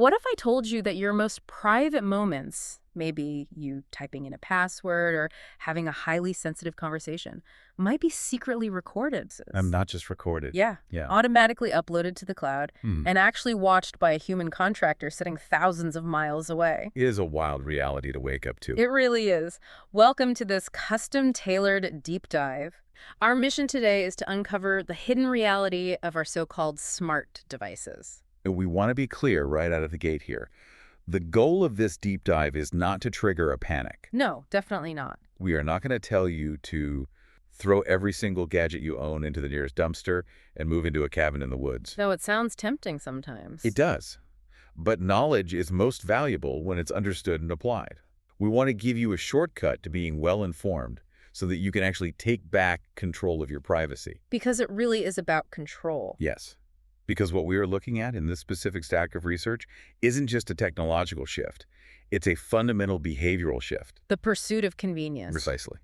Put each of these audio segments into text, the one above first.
What if I told you that your most private moments, maybe you typing in a password or having a highly sensitive conversation, might be secretly recorded? I'm not just recorded. Yeah, Yeah. automatically uploaded to the cloud Hmm. and actually watched by a human contractor sitting thousands of miles away. It is a wild reality to wake up to. It really is. Welcome to this custom-tailored deep dive. Our mission today is to uncover the hidden reality of our so-called smart devices. And we want to be clear right out of the gate here. The goal of this deep dive is not to trigger a panic. No, definitely not. We are not going to tell you to throw every single gadget you own into the nearest dumpster and move into a cabin in the woods. Though it sounds tempting sometimes. It does. But knowledge is most valuable when it's understood and applied. We want to give you a shortcut to being well-informed so that you can actually take back control of your privacy. Because it really is about control. Yes. Because what we are looking at in this specific stack of research isn't just a technological shift. It's a fundamental behavioral shift. The pursuit of convenience. Precisely.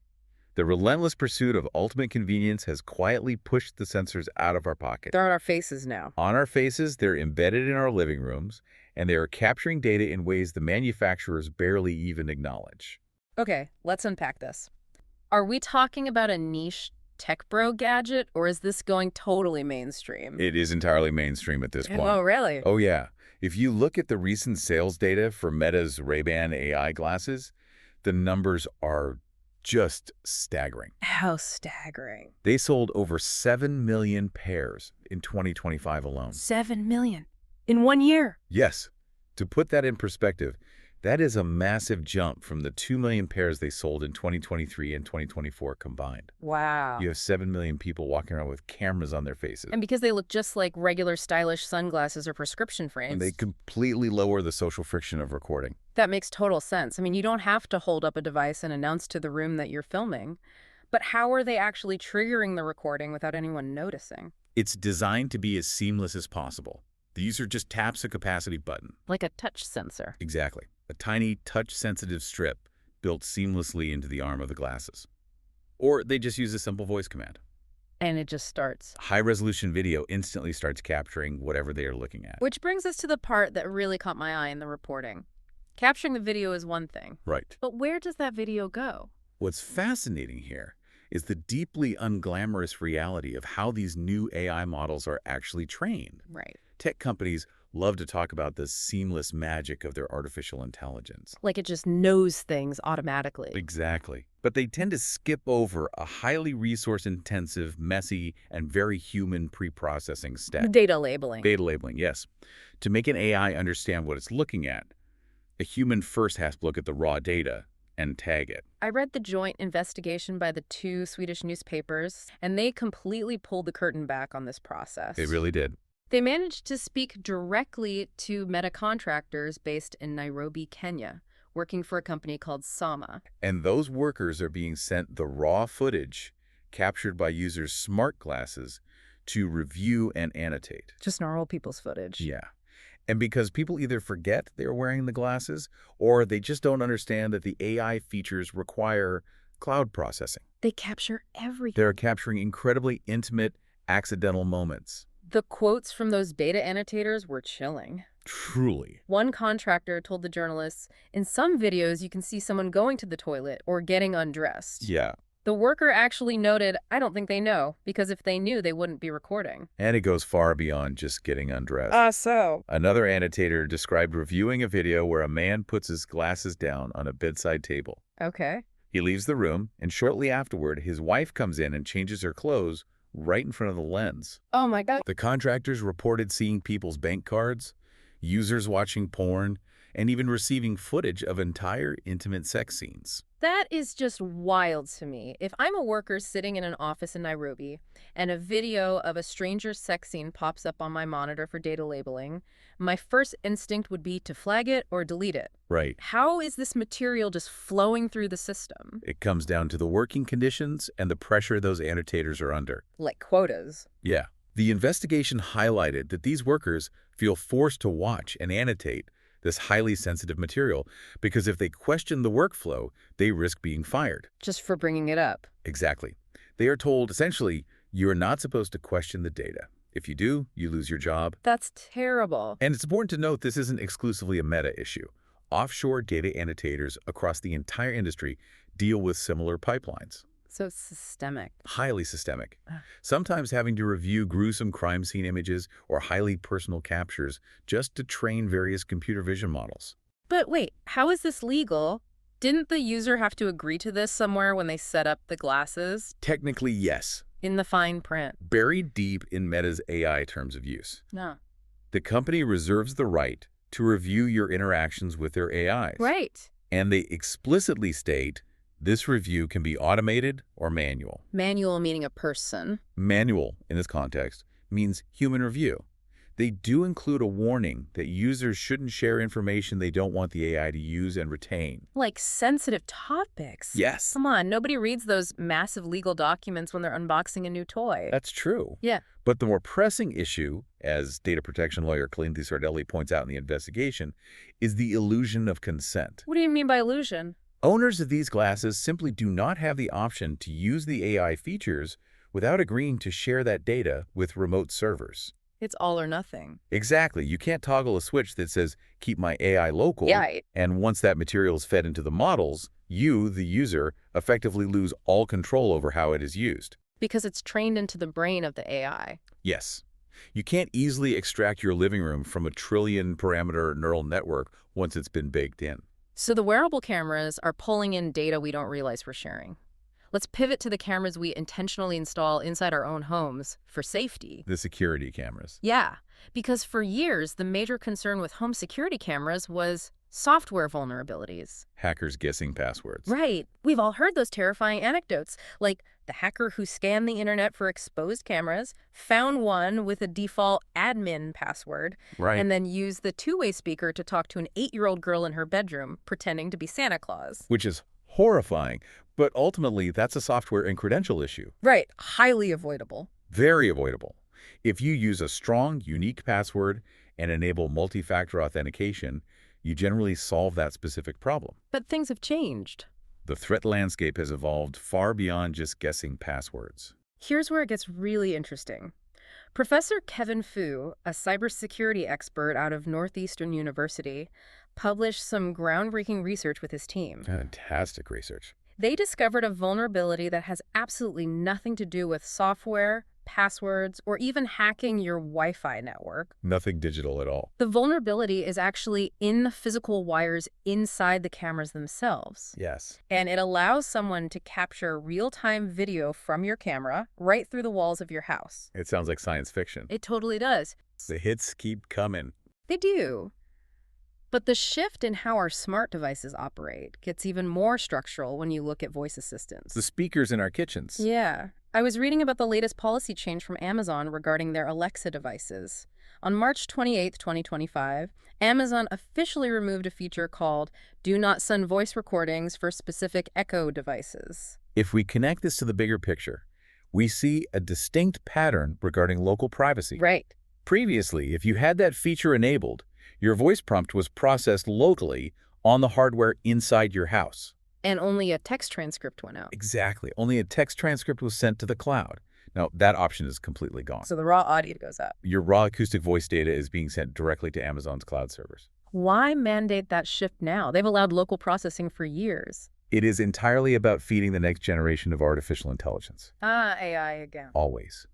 The relentless pursuit of ultimate convenience has quietly pushed the sensors out of our pocket. They're on our faces now. On our faces, they're embedded in our living rooms, and they are capturing data in ways the manufacturers barely even acknowledge. Okay, let's unpack this. Are we talking about a niche tech bro gadget, or is this going totally mainstream? It is entirely mainstream at this point. Oh, really? Oh, yeah. If you look at the recent sales data for Meta's Ray-Ban AI glasses, the numbers are just staggering. How staggering. They sold over 7 million pairs in 2025 alone. 7 million in 1 year. Yes. To put that in perspective, that is a massive jump from the 2 million pairs they sold in 2023 and 2024 combined. Wow. You have 7 million people walking around with cameras on their faces. And because they look just like regular stylish sunglasses or prescription frames. And they completely lower the social friction of recording. That makes total sense. I mean, you don't have to hold up a device and announce to the room that you're filming. But how are they actually triggering the recording without anyone noticing? It's designed to be as seamless as possible. The user just taps a capacity button. Like a touch sensor. Exactly. A tiny touch-sensitive strip built seamlessly into the arm of the glasses. Or they just use a simple voice command. And it just starts. High-resolution video instantly starts capturing whatever they are looking at. Which brings us to the part that really caught my eye in the reporting. Capturing the video is one thing. Right. But where does that video go? What's fascinating here is the deeply unglamorous reality of how these new AI models are actually trained. Right. Tech companies love to talk about the seamless magic of their artificial intelligence. Like it just knows things automatically. Exactly. But they tend to skip over a highly resource-intensive, messy, and very human pre-processing step. Data labeling. Data labeling, yes. To make an AI understand what it's looking at, a human first has to look at the raw data and tag it. I read the joint investigation by the 2 Swedish newspapers, and they completely pulled the curtain back on this process. They really did. They managed to speak directly to Meta contractors based in Nairobi, Kenya, working for a company called Sama. And those workers are being sent the raw footage captured by users' smart glasses to review and annotate. Just normal people's footage. Yeah. And because people either forget they're wearing the glasses or they just don't understand that the AI features require cloud processing. They capture everything. They're capturing incredibly intimate, accidental moments. The quotes from those beta annotators were chilling. Truly. One contractor told the journalists, in some videos you can see someone going to the toilet or getting undressed. Yeah. The worker actually noted, I don't think they know, because if they knew, they wouldn't be recording. And it goes far beyond just getting undressed. So? Another annotator described reviewing a video where a man puts his glasses down on a bedside table. Okay. He leaves the room, and shortly afterward, his wife comes in and changes her clothes right in front of the lens. Oh my God. The contractors reported seeing people's bank cards, users watching porn, and even receiving footage of entire intimate sex scenes. That is just wild to me. If I'm a worker sitting in an office in Nairobi and a video of a stranger's sex scene pops up on my monitor for data labeling, my first instinct would be to flag it or delete it. Right. How is this material just flowing through the system? It comes down to the working conditions and the pressure those annotators are under. Like quotas. Yeah. The investigation highlighted that these workers feel forced to watch and annotate this highly sensitive material because if they question the workflow, they risk being fired. Just for bringing it up. Exactly. They are told, essentially, you're not supposed to question the data. If you do, you lose your job. That's terrible. And it's important to note this isn't exclusively a meta issue. Offshore data annotators across the entire industry deal with similar pipelines. So it's systemic. Highly systemic. Ugh. Sometimes having to review gruesome crime scene images or highly personal captures just to train various computer vision models. But wait, how is this legal? Didn't the user have to agree to this somewhere when they set up the glasses? Technically, yes. In the fine print. Buried deep in Meta's AI terms of use. No. The company reserves the right to review your interactions with their AIs. Right. And they explicitly state this review can be automated or manual. Manual meaning a person. Manual, in this context, means human review. They do include a warning that users shouldn't share information they don't want the AI to use and retain. Like sensitive topics. Yes. Come on, nobody reads those massive legal documents when they're unboxing a new toy. That's true. Yeah. But the more pressing issue, as data protection lawyer Clinton Sardelli points out in the investigation, is the illusion of consent. What do you mean by illusion? Owners of these glasses simply do not have the option to use the AI features without agreeing to share that data with remote servers. It's all or nothing. Exactly. You can't toggle a switch that says, keep my AI local. Yeah. And once that material is fed into the models, you, the user, effectively lose all control over how it is used. Because it's trained into the brain of the AI. Yes. You can't easily extract your living room from a trillion-parameter neural network once it's been baked in. So the wearable cameras are pulling in data we don't realize we're sharing. Let's pivot to the cameras we intentionally install inside our own homes for safety. The security cameras. Yeah, because for years, the major concern with home security cameras was software vulnerabilities. Hackers guessing passwords. Right. We've all heard those terrifying anecdotes, like the hacker who scanned the internet for exposed cameras, found one with a default admin password, Right. and then used the two-way speaker to talk to an 8-year-old girl in her bedroom, pretending to be Santa Claus. Which is horrifying. But ultimately, that's a software and credential issue. Right. Highly avoidable. Very avoidable. If you use a strong, unique password and enable multi-factor authentication, you generally solve that specific problem. But things have changed. The threat landscape has evolved far beyond just guessing passwords. Here's where it gets really interesting. Professor Kevin Fu, a cybersecurity expert out of Northeastern University, published some groundbreaking research with his team. Fantastic research. They discovered a vulnerability that has absolutely nothing to do with software, passwords, or even hacking your Wi-Fi network. Nothing digital at all. The vulnerability is actually in the physical wires inside the cameras themselves. Yes. And it allows someone to capture real-time video from your camera right through the walls of your house. It sounds like science fiction. It totally does. The hits keep coming. They do. But the shift in how our smart devices operate gets even more structural when you look at voice assistants. The speakers in our kitchens. Yeah. I was reading about the latest policy change from Amazon regarding their Alexa devices. On March 28, 2025, Amazon officially removed a feature called Do Not Send Voice Recordings for Specific Echo Devices. If we connect this to the bigger picture, we see a distinct pattern regarding local privacy. Right. Previously, if you had that feature enabled, your voice prompt was processed locally on the hardware inside your house. And only a text transcript went out. Exactly. Only a text transcript was sent to the cloud. Now, that option is completely gone. So the raw audio goes out. Your raw acoustic voice data is being sent directly to Amazon's cloud servers. Why mandate that shift now? They've allowed local processing for years. It is entirely about feeding the next generation of artificial intelligence. AI again. Always.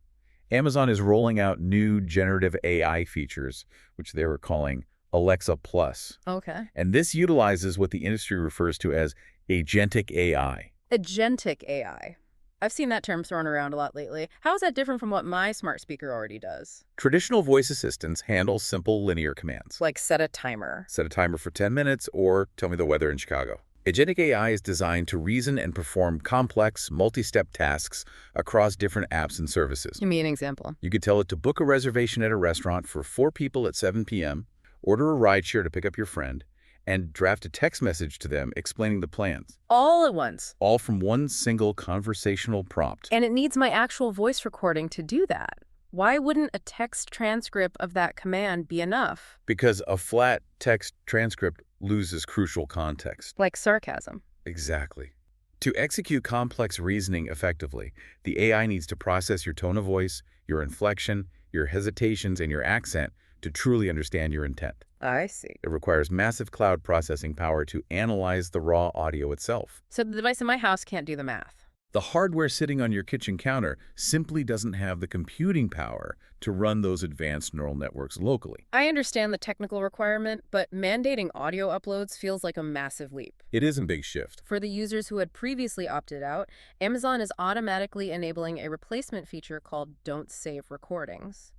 Amazon is rolling out new generative AI features, which they were calling Alexa Plus. Okay. And this utilizes what the industry refers to as agentic AI. Agentic AI. I've seen that term thrown around a lot lately. How is that different from what my smart speaker already does? Traditional voice assistants handle simple linear commands. Like set a timer. Set a timer for 10 minutes or tell me the weather in Chicago. Agentic AI is designed to reason and perform complex, multi-step tasks across different apps and services. Give me an example. You could tell it to book a reservation at a restaurant for 4 people at 7 p.m., order a rideshare to pick up your friend, and draft a text message to them explaining the plans. All at once. All from one single conversational prompt. And it needs my actual voice recording to do that. Why wouldn't a text transcript of that command be enough? Because a flat text transcript loses crucial context. Like sarcasm. Exactly. To execute complex reasoning effectively, the AI needs to process your tone of voice, your inflection, your hesitations, and your accent to truly understand your intent. I see. It requires massive cloud processing power to analyze the raw audio itself. So the device in my house can't do the math. The hardware sitting on your kitchen counter simply doesn't have the computing power to run those advanced neural networks locally. I understand the technical requirement, but mandating audio uploads feels like a massive leap. It is a big shift. For the users who had previously opted out, Amazon is automatically enabling a replacement feature called Don't Save Recordings.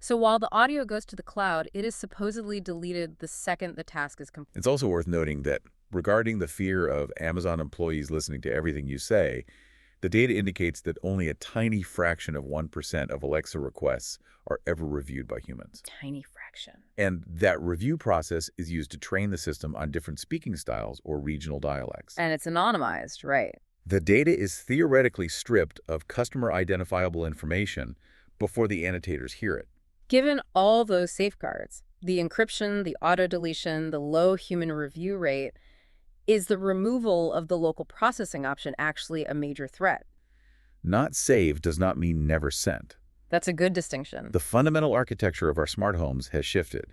So while the audio goes to the cloud, it is supposedly deleted the second the task is complete. It's also worth noting that regarding the fear of Amazon employees listening to everything you say, the data indicates that only a tiny fraction of 1% of Alexa requests are ever reviewed by humans. Tiny fraction. And that review process is used to train the system on different speaking styles or regional dialects. And it's anonymized, right? The data is theoretically stripped of customer identifiable information before the annotators hear it. Given all those safeguards, the encryption, the auto-deletion, the low human review rate, is the removal of the local processing option actually a major threat? Not saved does not mean never sent. That's a good distinction. The fundamental architecture of our smart homes has shifted.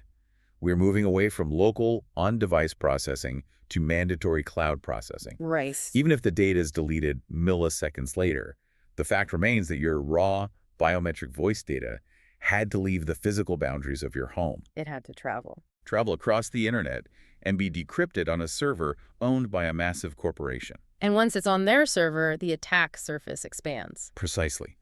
We're moving away from local, on-device processing to mandatory cloud processing. Right. Even if the data is deleted milliseconds later, the fact remains that your raw, biometric voice data had to leave the physical boundaries of your home, It had to travel. travel across the internet, and be decrypted on a server owned by a massive corporation. And once it's on their server, the attack surface expands. Precisely.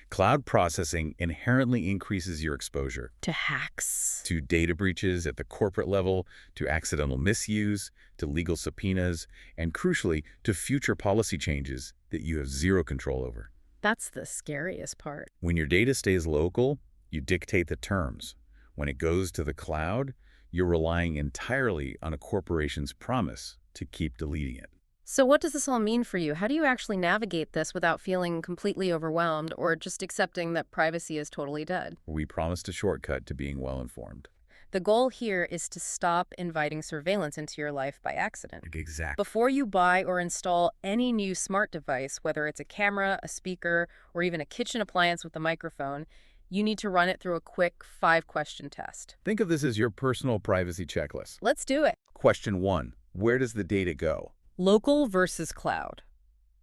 Cloud processing inherently increases your exposure To hacks. to data breaches at the corporate level, to accidental misuse, to legal subpoenas, and crucially, to future policy changes that you have zero control over. That's the scariest part. When your data stays local, you dictate the terms. When it goes to the cloud, you're relying entirely on a corporation's promise to keep deleting it. So what does this all mean for you? How do you actually navigate this without feeling completely overwhelmed or just accepting that privacy is totally dead? We promised a shortcut to being well-informed. The goal here is to stop inviting surveillance into your life by accident. Exactly. Before you buy or install any new smart device, whether it's a camera, a speaker, or even a kitchen appliance with a microphone, you need to run it through a quick 5-question test. Think of this as your personal privacy checklist. Let's do it. Question 1. Where does the data go? Local versus cloud.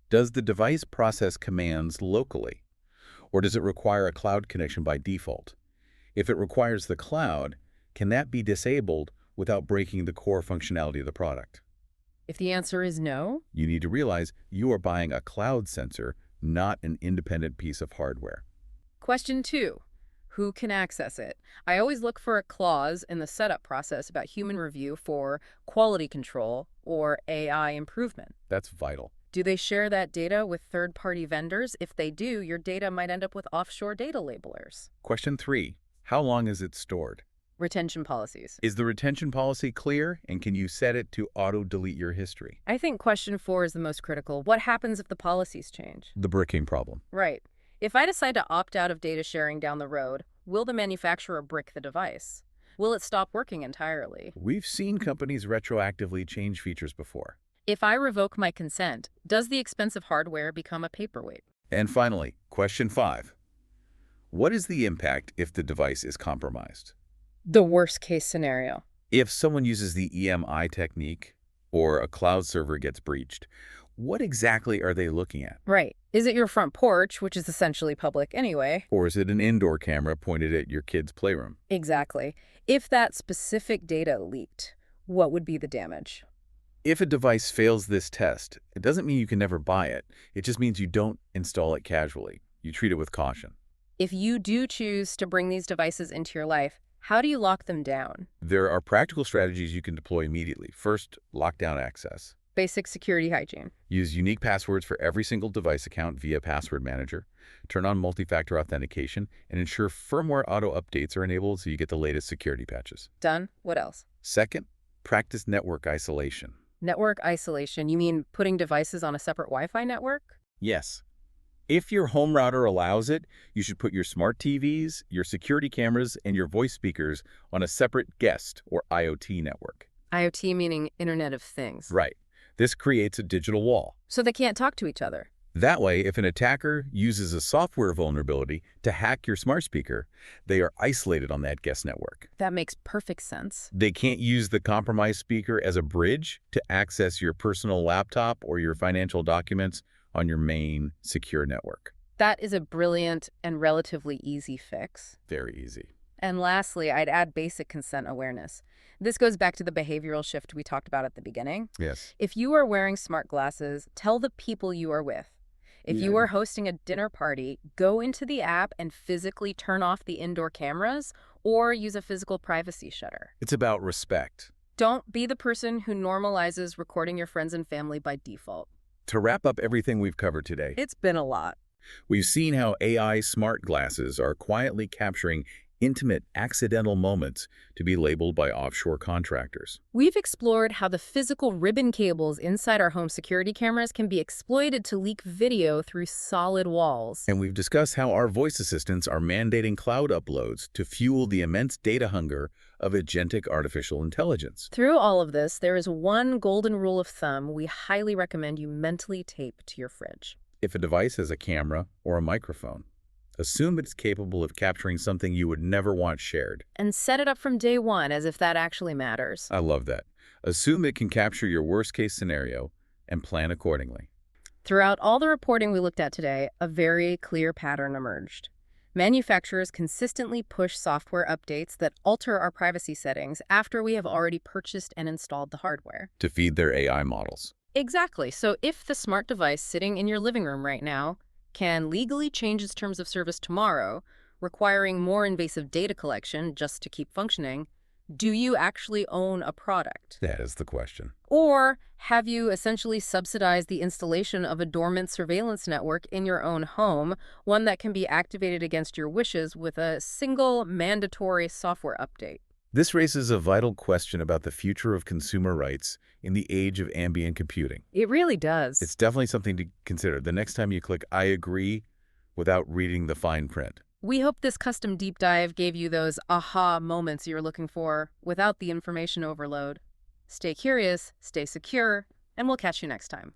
Does the device process commands locally? Or does it require a cloud connection by default? If it requires the cloud, can that be disabled without breaking the core functionality of the product? If the answer is no, You need to realize you are buying a cloud sensor, not an independent piece of hardware. Question 2. Who can access it? I always look for a clause in the setup process about human review for quality control or AI improvement. That's vital. Do they share that data with third-party vendors? If they do, your data might end up with offshore data labelers. Question 3. How long is it stored? Retention policies. Is the retention policy clear, and can you set it to auto-delete your history? I think question 4 is the most critical. What happens if the policies change? The bricking problem. Right. If I decide to opt out of data sharing down the road, will the manufacturer brick the device? Will it stop working entirely? We've seen companies retroactively change features before. If I revoke my consent, does the expensive hardware become a paperweight? And finally, question 5. What is the impact if the device is compromised? The worst case scenario. If someone uses the EMI technique or a cloud server gets breached, what exactly are they looking at? Right. Is it your front porch, which is essentially public anyway? Or is it an indoor camera pointed at your kid's playroom? Exactly. If that specific data leaked, what would be the damage? If a device fails this test, it doesn't mean you can never buy it. It just means you don't install it casually. You treat it with caution. If you do choose to bring these devices into your life, how do you lock them down? There are practical strategies you can deploy immediately. First, lock down access. Basic security hygiene. Use unique passwords for every single device account via Password Manager. Turn on multi-factor authentication and ensure firmware auto updates are enabled so you get the latest security patches. Done. What else? Second, practice network isolation. Network isolation. You mean putting devices on a separate Wi-Fi network? Yes. If your home router allows it, you should put your smart TVs, your security cameras, and your voice speakers on a separate guest or IoT network. IoT meaning Internet of Things. Right. This creates a digital wall. So they can't talk to each other. That way, if an attacker uses a software vulnerability to hack your smart speaker, they are isolated on that guest network. That makes perfect sense. They can't use the compromised speaker as a bridge to access your personal laptop or your financial documents on your main secure network. That is a brilliant and relatively easy fix. Very easy. And lastly, I'd add basic consent awareness. This goes back to the behavioral shift we talked about at the beginning. Yes. If you are wearing smart glasses, tell the people you are with. If you are hosting a dinner party, go into the app and physically turn off the indoor cameras or use a physical privacy shutter. It's about respect. Don't be the person who normalizes recording your friends and family by default. To wrap up everything we've covered today, It's been a lot. we've seen how AI smart glasses are quietly capturing intimate, accidental moments to be labeled by offshore contractors. We've explored how the physical ribbon cables inside our home security cameras can be exploited to leak video through solid walls. And we've discussed how our voice assistants are mandating cloud uploads to fuel the immense data hunger of agentic artificial intelligence. Through all of this, there is one golden rule of thumb we highly recommend you mentally tape to your fridge. If a device has a camera or a microphone, assume it's capable of capturing something you would never want shared. And set it up from day one as if that actually matters. I love that. Assume it can capture your worst-case scenario and plan accordingly. Throughout all the reporting we looked at today, a very clear pattern emerged. Manufacturers consistently push software updates that alter our privacy settings after we have already purchased and installed the hardware. To feed their AI models. Exactly. So if the smart device sitting in your living room right now can legally change its terms of service tomorrow, requiring more invasive data collection just to keep functioning, do you actually own a product? That is the question. Or have you essentially subsidized the installation of a dormant surveillance network in your own home, one that can be activated against your wishes with a single mandatory software update? This raises a vital question about the future of consumer rights in the age of ambient computing. It really does. It's definitely something to consider the next time you click I agree without reading the fine print. We hope this custom deep dive gave you those aha moments you're looking for without the information overload. Stay curious, stay secure, and we'll catch you next time.